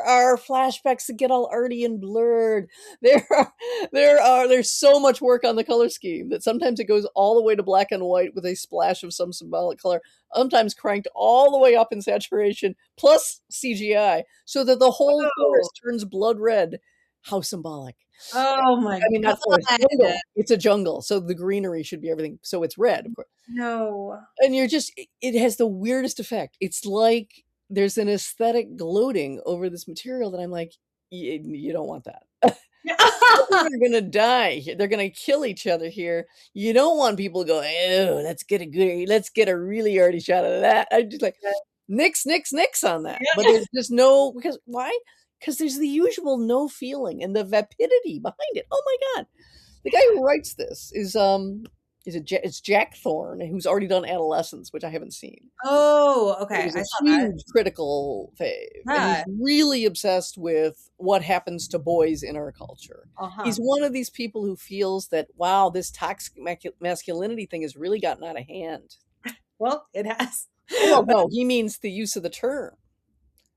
are flashbacks that get all arty and blurred. There are there's so much work on the color scheme that sometimes it goes all the way to black and white with a splash of some symbolic color, sometimes cranked all the way up in saturation, plus CGI, so that the whole Whoa. forest turns blood red. How symbolic. Oh my I mean, not forest, god. jungle. It's a jungle, so the greenery should be everything. So it's red, of course. No. And it has the weirdest effect. It's like there's an aesthetic gloating over this material that I'm like, you don't want that. Children are gonna die. They're gonna kill each other here. You don't want people going, oh, let's get a really arty shot of that. I just like nix, nix, nix on that. But Yeah. there's just no, because why? Because there's the usual no feeling and the vapidity behind it. Oh my god. The guy who writes this it's Jack Thorne, who's already done Adolescence, which I haven't seen. Oh, It okay, was I a saw that. huge critical fave, and he's Yeah. really obsessed with what happens to boys in our culture. He's Uh-huh. one of these people who feels that, wow, this toxic masculinity thing has really gotten out of hand. Well, it has. Well, no, he means the use of the term.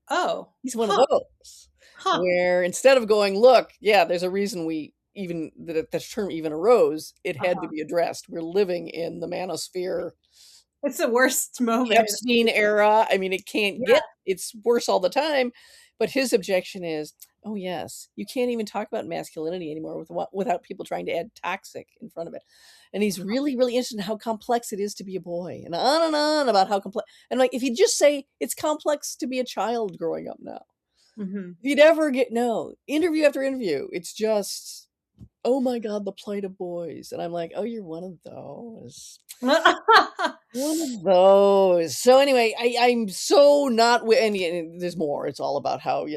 Oh. He's one of Huh. those, Huh. where instead of going, "Look, yeah, there's a reason we even that this term even arose, it had to Uh-huh. be addressed. We're living in the manosphere It's the worst moment. Epstein era. I mean, Yeah. it's worse all the time." But his objection is, "Oh yes, you can't even talk about masculinity anymore without people trying to add toxic in front of it." And he's really, really interested in how complex it is to be a boy, and on about how complex. And like, if you just say it's complex to be a child growing up now, Mhm. if you'd ever get no interview after interview, it's just, oh my god, the plight of boys, and I'm like, oh, you're one of those. One of those. So anyway, I'm so not with and there's more. It's all about how,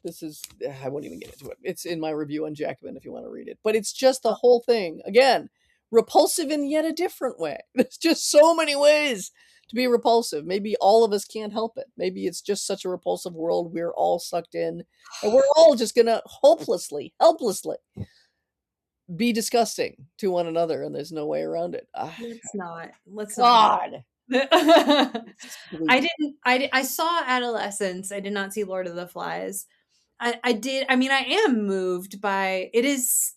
this is I won't even get into it. It's in my review on Jacobin if you want to read it. But it's just the whole thing. Again, repulsive in yet a different way. There's just so many ways to be repulsive. Maybe all of us can't help it. Maybe it's just such a repulsive world we're all sucked in, and we're all just gonna hopelessly, helplessly be disgusting to one another, and there's no way around it. Let's not. Let's not do God. that. It's I bleak. didn't I saw Adolescence. I did not see Lord of the Flies. I did. I mean, I am moved by it is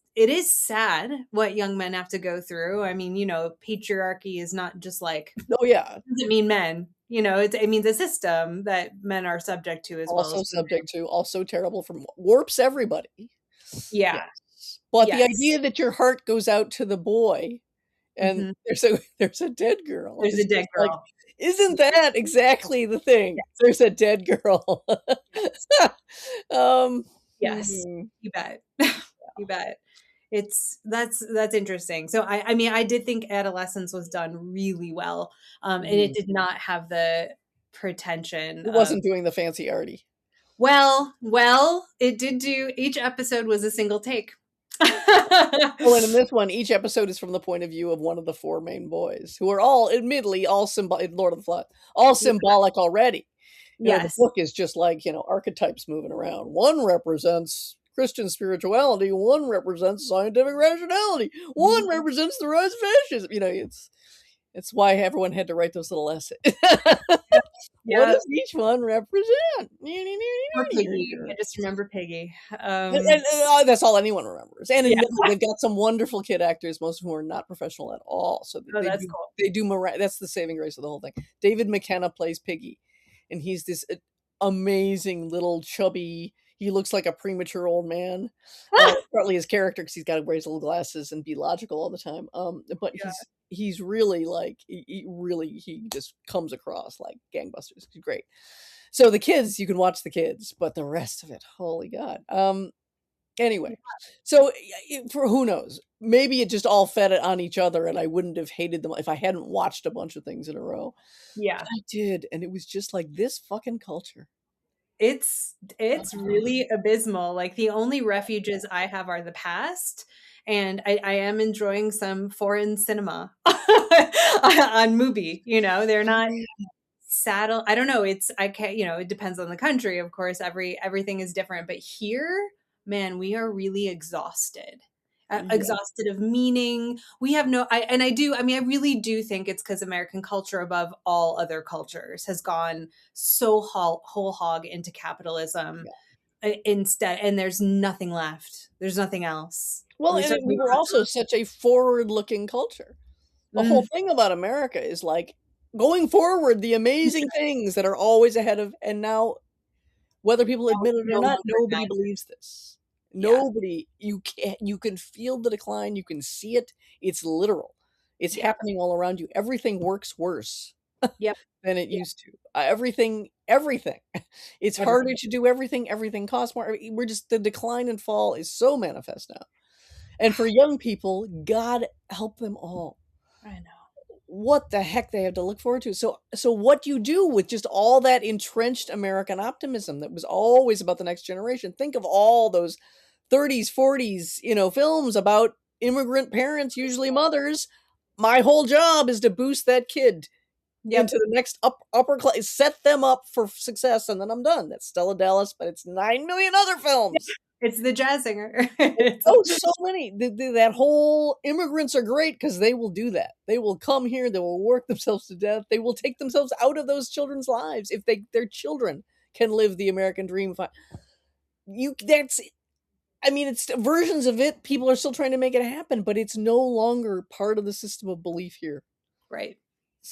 sad what young men have to go through. I mean, patriarchy is not just like Oh, yeah. doesn't mean men. It means a system that men are subject to as well as Also women. subject to, also terrible from warps everybody. Yeah. Yes. But the Yes. idea that your heart goes out to the boy and Mhm. there's a dead girl There's a is dead just like, girl. Isn't that exactly the thing? Yes. There's a dead girl. Yes. um, Yes. hmm, You bet. You bet. That's interesting. So I mean, I did think Adolescence was done really well, and it mhm. did not have the pretension It of wasn't doing the fancy arty. well, it did do each episode was a single take. Oh, and in this one, each episode is from the point of view of one of the four main boys, who are all, admittedly, all in Lord of the Flies, all Yeah. symbolic already. The Yes. book is just like, archetypes moving around. One represents Christian spirituality, one represents scientific rationality, one Mhm. represents the rise of fascism. It's why everyone had to write those little essays. Yep. What Yep. does each one represent? Poor Piggy. I just remember Piggy. That's all anyone remembers. And Yeah. they've got some wonderful kid actors, most of whom are not professional at all. So Oh, they that's do cool. they do that's the saving grace of the whole thing. David McKenna plays Piggy, and he's this amazing little chubby. He looks like a premature old man. Partly his character because he's got to wear his little glasses and be logical all the time. But Yeah. he's really like he just comes across like gangbusters. He's great. So the kids, you can watch the kids, but the rest of it, holy God. Anyway, so for who knows, maybe it just all fed it on each other, and I wouldn't have hated them if I hadn't watched a bunch of things in a row. But Yeah. I did, and it was just like this fucking culture. It's really abysmal. Like the only refuges I have are the past, and I am enjoying some foreign cinema on Mubi. They're not saddle. I don't know. I can't. It depends on the country, of course. Everything is different, but here, man, we are really exhausted. Yeah. Exhausted of meaning. We have no. I do. I mean, I really do think it's because American culture, above all other cultures, has gone so whole hog into capitalism instead, and there's nothing left. There's nothing else. Well, We and certainly we were don't also such a forward-looking culture. The have. whole thing about America is like going forward, the amazing things that are always ahead of, and now whether people No, admit it or no not, longer nobody that. believes this. Yeah. Nobody, you can feel the decline, you can see it. It's literal. It's Yeah. happening all around you. Everything works worse Yep. than it Yeah. used to. Everything. It's harder Everything. to do everything. Everything costs more. We're just the decline and fall is so manifest now. And for young people, God help them all. I know. What the heck they have to look forward to. So what do you do with just all that entrenched American optimism that was always about the next generation? Think of all those 30s, 40s, films about immigrant parents, usually mothers. My whole job is to boost that kid Yep. into the next upper class, set them up for success, and then I'm done. That's Stella Dallas, but it's 9 million other films. It's the jazz singer. Oh, so many. That whole immigrants are great because they will do that. They will come here. They will work themselves to death. They will take themselves out of those children's lives if their children can live the American dream. That's. I mean, it's versions of it. People are still trying to make it happen, but it's no longer part of the system of belief here. Right.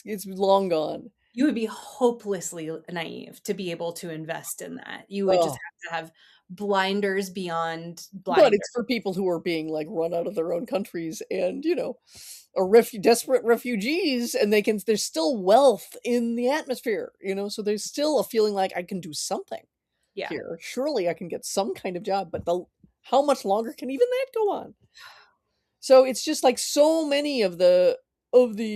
It's long gone. You would be hopelessly naive to be able to invest in that. You would just Oh, have to have blinders beyond but blinders. it's for people who are being like run out of their own countries and are desperate refugees, and there's still wealth in the atmosphere, so there's still a feeling like I can do something Yeah. here. Surely I can get some kind of job, but how much longer can even that go on? So it's just like so many of the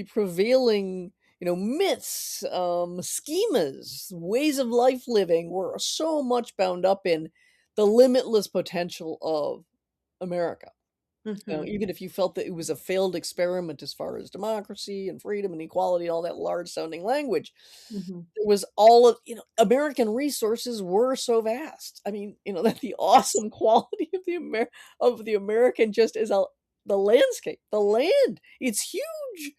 prevailing, myths, schemas, ways of life living were so much bound up in the limitless potential of America. Mhm. Even if you felt that it was a failed experiment as far as democracy and freedom and equality and all that large sounding language, Mhm. there was all of, American resources were so vast. I mean, that the Yes. awesome quality of the American just is the landscape, the land. It's huge.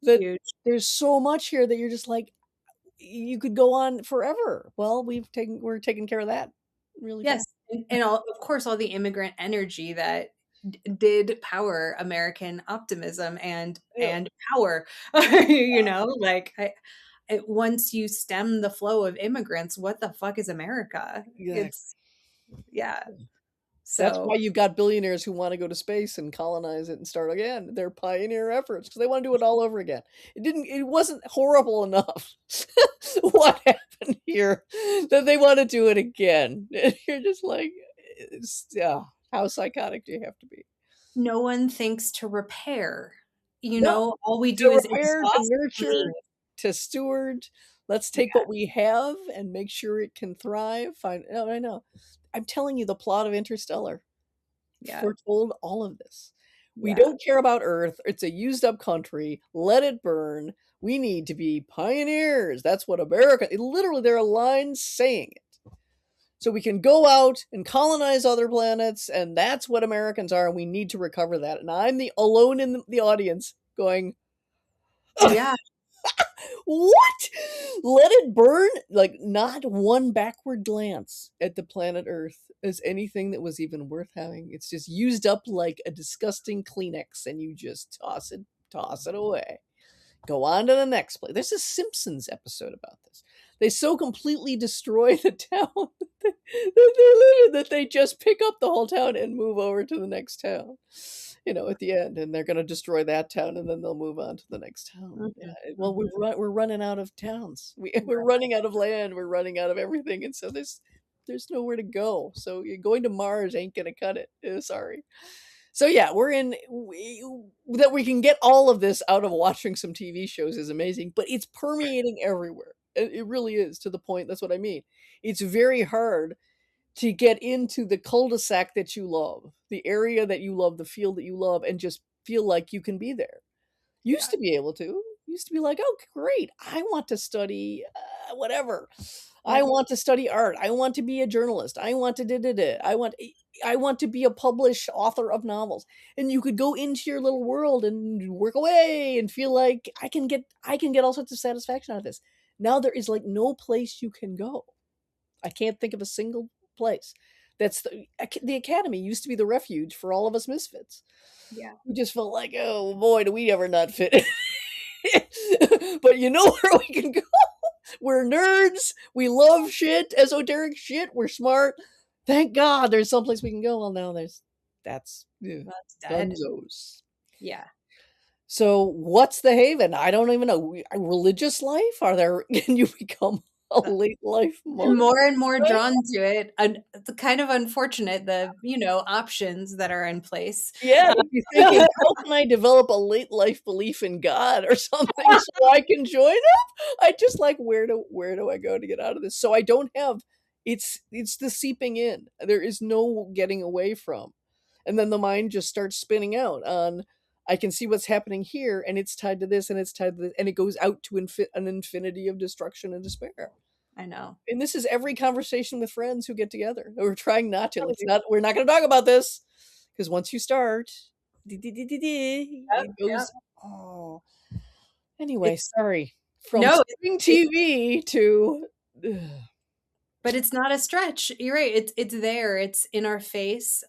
That Huge. there's so much here that you're just like you could go on forever. Well, we're taking care of that really Yes. fast. And of course, all the immigrant energy that did power American optimism Yeah, and power, like once you stem the flow of immigrants, what the fuck is America? exactly. It's yeah. That's So why you've got billionaires who wanna go to space and colonize it and start again. They're pioneer efforts because they wanna do it all over again. It wasn't horrible enough what happened here that they wanna do it again. And you're just like, it's yeah, how psychotic do you have to be? no one thinks to repair. No, All we do to is repair, to exhaust and nurture, leave. to steward. Let's take Yeah, what we have and make sure it can thrive. Fine. No, I know. I'm telling you, the plot of Interstellar yeah, foretold all of this. We yeah, don't care about Earth. It's a used up country. Let it burn. We need to be pioneers. That's what America, literally, there are lines saying it. So we can go out and colonize other planets, and that's what Americans are, and we need to recover that. And I'm the alone in the audience going, yeah, what? Let it burn? Like, not one backward glance at the planet Earth as anything that was even worth having. It's just used up like a disgusting Kleenex, and you just toss it away. Go on to the next place. There's a Simpsons episode about this. They so completely destroy the town that they just pick up the whole town and move over to the next town. At the end, and they're going to destroy that town, and then they'll move on to the next town. mhm, Yeah, well, mhm, we're running out of towns. We're right, running out of land. We're running out of everything, and so there's nowhere to go. So going to Mars ain't going to cut it. Sorry. So yeah, that we can get all of this out of watching some TV shows is amazing, but it's permeating everywhere. It really is, to the point. That's what I mean. It's very hard to get into the cul-de-sac that you love, the area that you love, the field that you love, and just feel like you can be there. Used yeah, to be able to. Used to be like, oh, great. I want to study whatever. I yeah, want to study art. I want to be a journalist. I want to da da da. I want to be a published author of novels. And you could go into your little world and work away and feel like I can get all sorts of satisfaction out of this. Now there is like no place you can go. I can't think of a single place. The academy used to be the refuge for all of us misfits. yeah, We just felt like, oh boy, do we ever not fit. But you know where we can go? We're nerds. We love shit, esoteric shit. We're smart. Thank God there's someplace we can go. Well, now that's that's dead. dunzos. Yeah. So what's the haven? I don't even know. A religious life? Can you become a late life monk? More and more drawn to it. It's kind of unfortunate the options that are in place. Yeah, you'd be thinking, how can I develop a late life belief in God or something so I can join up? I just like, where do I go to get out of this? So I don't have it's the seeping in. There is no getting away from. And then the mind just starts spinning out on, I can see what's happening here, and it's tied to this, and it's tied to this, and it goes out to an infinity of destruction and despair. I know. And this is every conversation with friends who get together. We're trying not to. We're not going to talk about this because once you start, Yep, it yep. goes. Oh, anyway, It's sorry. From no, spring TV to but it's not a stretch. You're right. It's there. It's in our face.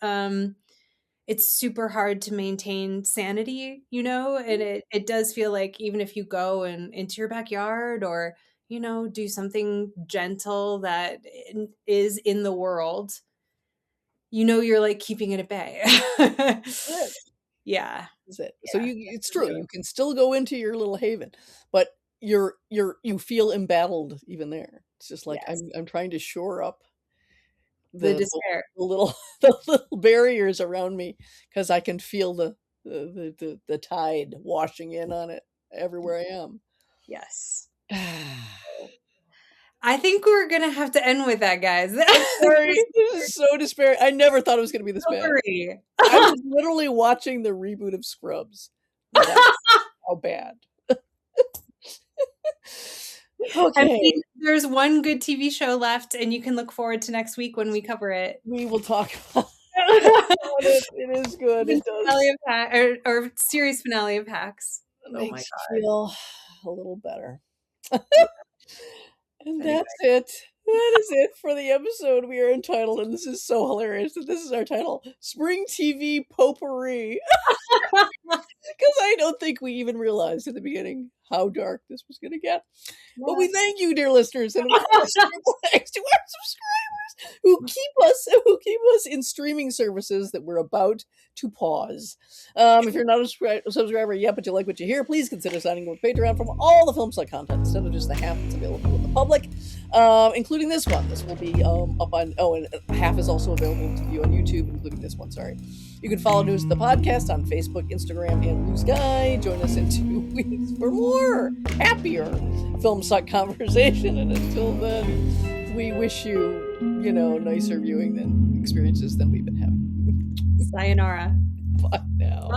It's super hard to maintain sanity, and it does feel like even if you go and into your backyard or do something gentle that is in the world, you're like keeping it at bay. it. Yeah. Is it. So Yeah. it's Really. true. You can still go into your little haven, but you feel embattled even there. It's just like Yes. I'm trying to shore up The the despair. little the little barriers around me because I can feel the tide washing in on it everywhere I am. Yes. I think we're gonna have to end with that, guys. Sorry, this is so despairing. I never thought it was going to be this Don't bad. worry. I was literally watching the reboot of Scrubs. That's how bad. I Okay, mean, there's one good TV show left, and you can look forward to next week when we cover it. we will talk about it. It is good. It Finale does. of or series finale of Hacks. It Oh my makes god. you feel a little better. And Anyway. that's it. That is it for the episode we are entitled, and this is so hilarious that this is our title, Spring TV Potpourri. Because I don't think we even realized at the beginning how dark this was going to get. But we thank you, dear listeners, and of course, thanks to our subscribers who keep us in streaming services that we're about to pause. If you're not a subscriber yet, but you like what you hear, please consider signing up with Patreon from all the film site content instead of just the half that's available in the public, including this one. This will be up on. Oh, and half is also available to view on YouTube, including this one. Sorry. You can follow News of the Podcast on Facebook, Instagram, and Blue Sky. Join us in 2 weeks for more happier film site conversation. And until then, we wish you, nicer viewing experiences than we've been having. Sayonara. Bye now.